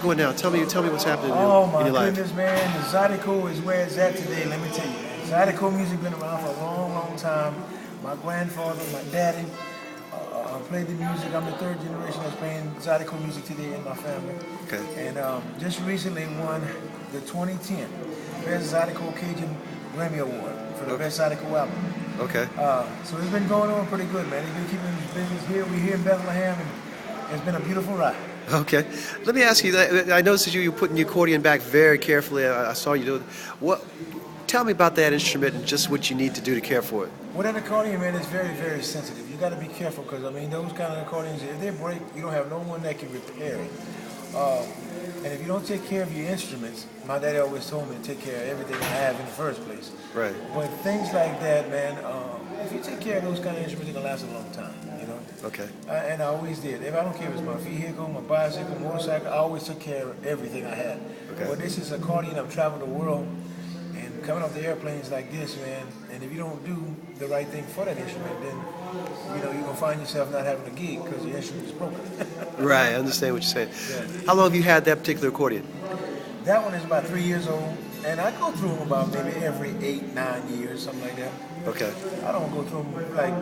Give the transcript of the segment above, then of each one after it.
Going now. Tell me what's happening Oh in my your life. goodness, man. The Zydeco is where it's at today, let me tell you. Zydeco music been around for a long, long time. My grandfather, my daddy played the music. I'm the third generation that's playing Zydeco music today in my family. Okay. And just recently won the 2010 Best Zydeco Cajun Grammy Award for the Best Zydeco album. Okay. So it's been going on pretty good, man. It's been keeping business here. We're here in Bethlehem, and it's been a beautiful ride. Okay. Let me ask you. I noticed that you were putting the accordion back very carefully. I saw you do it. What? Tell me about that instrument and just what you need to do to care for it. Well, that accordion, man, is very, very sensitive. You got to be careful because, I mean, those kind of accordions, if they break, you don't have no one that can repair it. And if you don't take care of your instruments, my daddy always told me to take care of everything I have in the first place. Right. But things like that, man, if you take care of those kind of instruments, it'll last a long time, you know? Okay. And I always did. If I don't care if it's my vehicle, my bicycle, motorcycle, I always took care of everything I had. Okay. But this is accordion. I've traveled the world. Coming off the airplanes like this, man, and if you don't do the right thing for that instrument, then, you know, you're going to find yourself not having a gig because your instrument is broken. Right, I understand what you're saying. Yeah. How long have you had that particular accordion? That one is about 3 years old, and I go through them about maybe every 8, 9 years, something like that. Okay. I don't go through them like,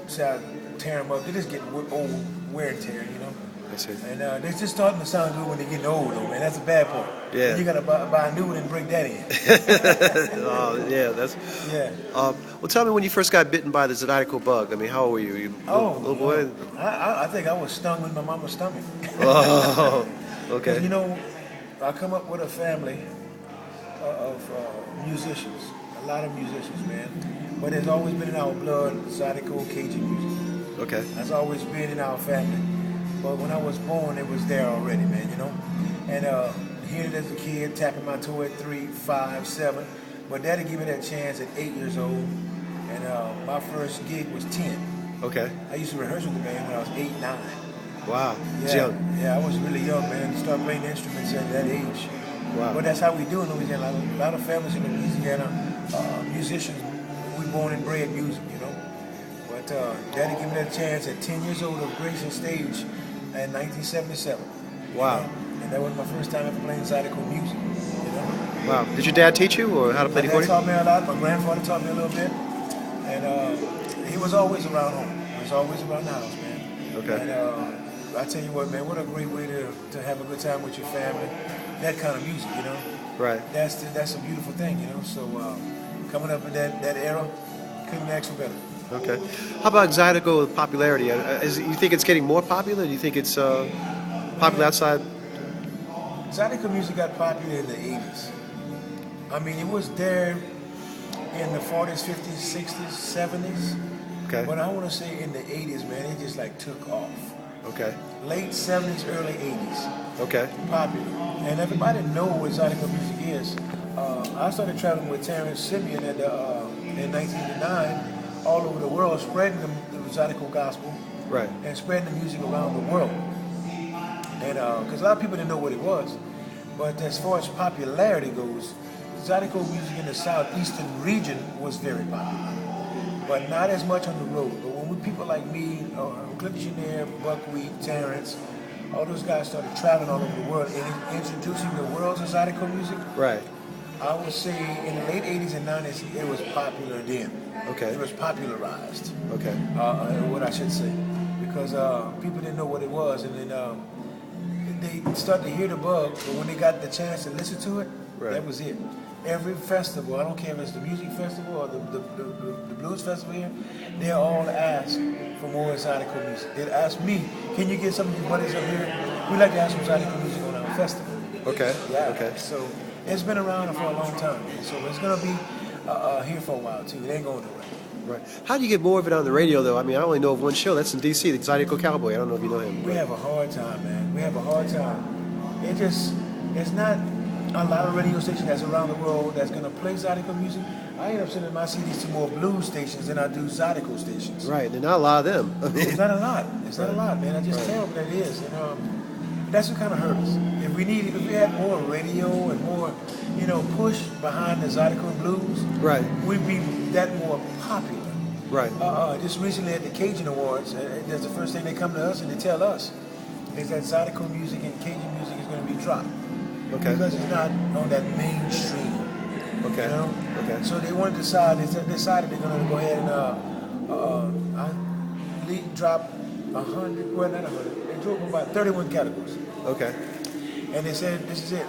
say I tear them up. They just get old, wear and tear, you know? I see. And they're just starting to sound good when they're getting old, though, man. That's the bad part. Yeah. And you got to buy a new one and break that in. Oh, yeah, that's... Yeah. Well, tell me when you first got bitten by the Zydeco bug. I mean, how old were you? Little boy? I think I was stung with my mama's stomach. Oh, okay. You know, I come up with a family of musicians, a lot of musicians, man. But it's always been in our blood, Zydeco Cajun music. Okay. That's always been in our family. But when I was born, it was there already, man, you know? And hearing it as a kid, tapping my toe at 3, 5, 7. But daddy gave me that chance at 8 years old. And my first gig was 10. Okay. I used to rehearse with the band when I was 8, 9. Wow. Yeah, Young. yeah, I was really young, man. Start playing instruments at that age. Wow. But that's how we do in Louisiana. A lot of families in Louisiana, musicians, we born and bred music, you know. But daddy gave me that chance at 10 years old of gracing stage in 1977. Wow. You know? And that was my first time ever playing Zydeco music, you know. Wow. Did your dad teach you or how to play the My dad accordion? taught me a lot. My grandfather taught me a little bit. And he was always around home. He was always around the house, man. Okay. And I tell you what, man, what a great way to have a good time with your family. That kind of music, you know. Right. That's a beautiful thing, you know. So coming up in that era, couldn't ask for better. Okay. How about Zydeco popularity? You think it's getting more popular? Do you think it's popular outside? Zydeco music got popular in the 80s. I mean, it was there in the 40s, 50s, 60s, 70s. Okay. But I want to say in the 80s, man, it just like took off. Okay. Late 70s, early 80s. Okay. Popular. And everybody know what Zydeco music is. I started traveling with Terrence Simeon in 1989 all over the world, spreading the Zydeco gospel. Right. And spreading the music around the world. And because a lot of people didn't know what it was. But as far as popularity goes, Zydeco music in the southeastern region was very popular. But not as much on the road. But when people like me, Cliff Janier, Buckwheat, Terrence, all those guys started traveling all over the world and introducing the world to Zydeco music. Right. I would say in the late 80s and 90s, it was popular then. Okay. It was popularized. Okay. What I should say. Because people didn't know what it was. And then they started to hear the bug, but when they got the chance to listen to it, that was it. Every festival, I don't care if it's the music festival or the blues festival here, they all ask for more Zydeco music. They'd ask me, can you get some of your buddies up here? We'd like to have some Zydeco music on our festival. Okay. Yeah. Okay. So it's been around for a long time. So it's going to be here for a while too. It ain't going nowhere. Right. How do you get more of it on the radio, though? I mean, I only know of one show. That's in D.C., the Zydeco Cowboy. I don't know if you know him. We have a hard time, man. We have a hard time. It's not a lot of radio stations that's around the world that's going to play Zydeco music. I end up sending my CDs to more blues stations than I do Zydeco stations. Right. There's not a lot of them. I mean, it's not a lot. It's not a lot, man. I just tell them that it is. And that's what kind of hurt us. If we had more radio and more, push behind the Zydeco and blues, right, we'd be that more popular. Right. Just recently at the Cajun Awards, that's the first thing they come to us and they tell us is that Zydeco music and Cajun music is going to to be dropped. Okay. Because it's not on that mainstream. Okay. You know? Okay. So they wanted to decide. They decided they're going to go ahead and drop 100. Well, not 100. They drove about 31 categories. Okay. And they said, "This is it.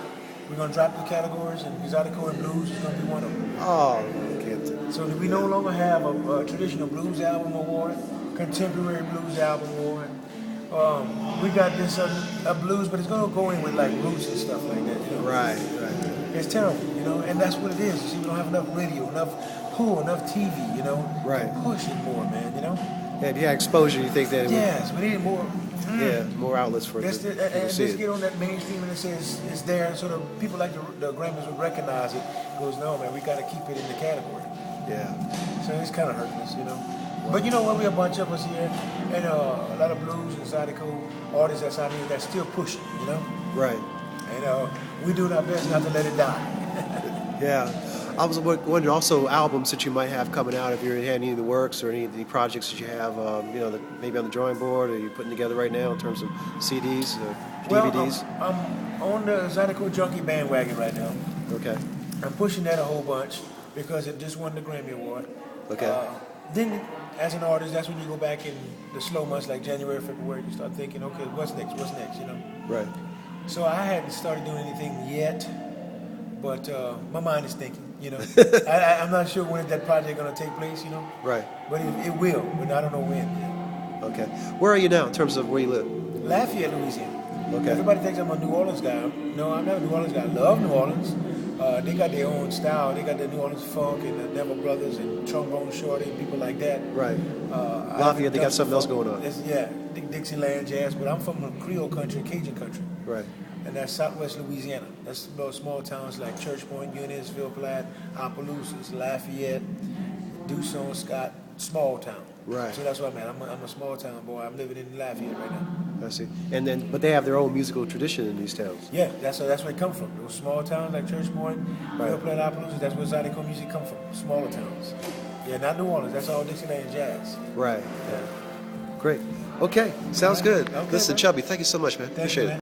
We're going to drop the categories, and Zydeco and blues is going to be one of them." Oh, okay. So we no longer have a traditional blues album award, contemporary blues album award. We got this a blues, but it's gonna go in with like roots and stuff like that. You know? Right. Right. It's terrible, you know, and that's what it is. You see, we don't have enough radio, enough pull, enough TV, you know, Right. to push it more, man. You know. Yeah, if you had exposure, you think that it would, Yes, we need more. yeah, more outlets for it Let's, to and people let's see it. get on that mainstream and it says it's there, so the people like the Grammys would recognize it. Goes, no, man, we got to keep it in the category. Yeah. So it's kind of hurting us, you know. But you know what? We're a bunch of us here, and a lot of blues and Zydeco artists that's out here that's still pushing, you know. Right. And we doing our best not to let it die. Yeah. I was wondering also albums that you might have coming out, if you're had any of the works or any projects that you have, you know, that maybe on the drawing board or you're putting together right now in terms of CDs or DVDs. Well, I'm on the Zydeco Junkie bandwagon right now. Okay. I'm pushing that a whole bunch because it just won the Grammy Award. Okay. Then, as an artist, that's when you go back in the slow months like January, February. You start thinking, okay, what's next? What's next? You know. Right. So I hadn't started doing anything yet, but my mind is thinking. You know, I'm not sure when that project going to take place. You know. Right. But it will, but I don't know when. Okay. Where are you now in terms of where you live? Lafayette, Louisiana. Okay. Everybody thinks I'm a New Orleans guy. No, I'm not a New Orleans guy. I love New Orleans. They got their own style. They got the New Orleans funk and the Neville Brothers and Trombone Shorty and people like that. Right. Lafayette, they got something else going on. Yeah, Dixieland jazz, but I'm from a Creole country, Cajun country. Right. And that's Southwest Louisiana. That's those small towns like Church Point, Eunice,ville Platte, Opelousas, Lafayette, Dusson, Scott, small town. Right. So that's what I'm at. I'm a small town boy. I'm living in Lafayette right now. I see. And then, but they have their own musical tradition in these towns. Yeah, that's where it come from. Those small towns like Church Point, Ville Platte, Opelousas, that's where Zydeco music come from. Smaller towns. Yeah, not New Orleans. That's all Dixieland jazz. Right. Yeah. Great. Okay. Sounds good. Okay, Listen, man. Chubby, thank you so much, man. Thank you, Appreciate it. man.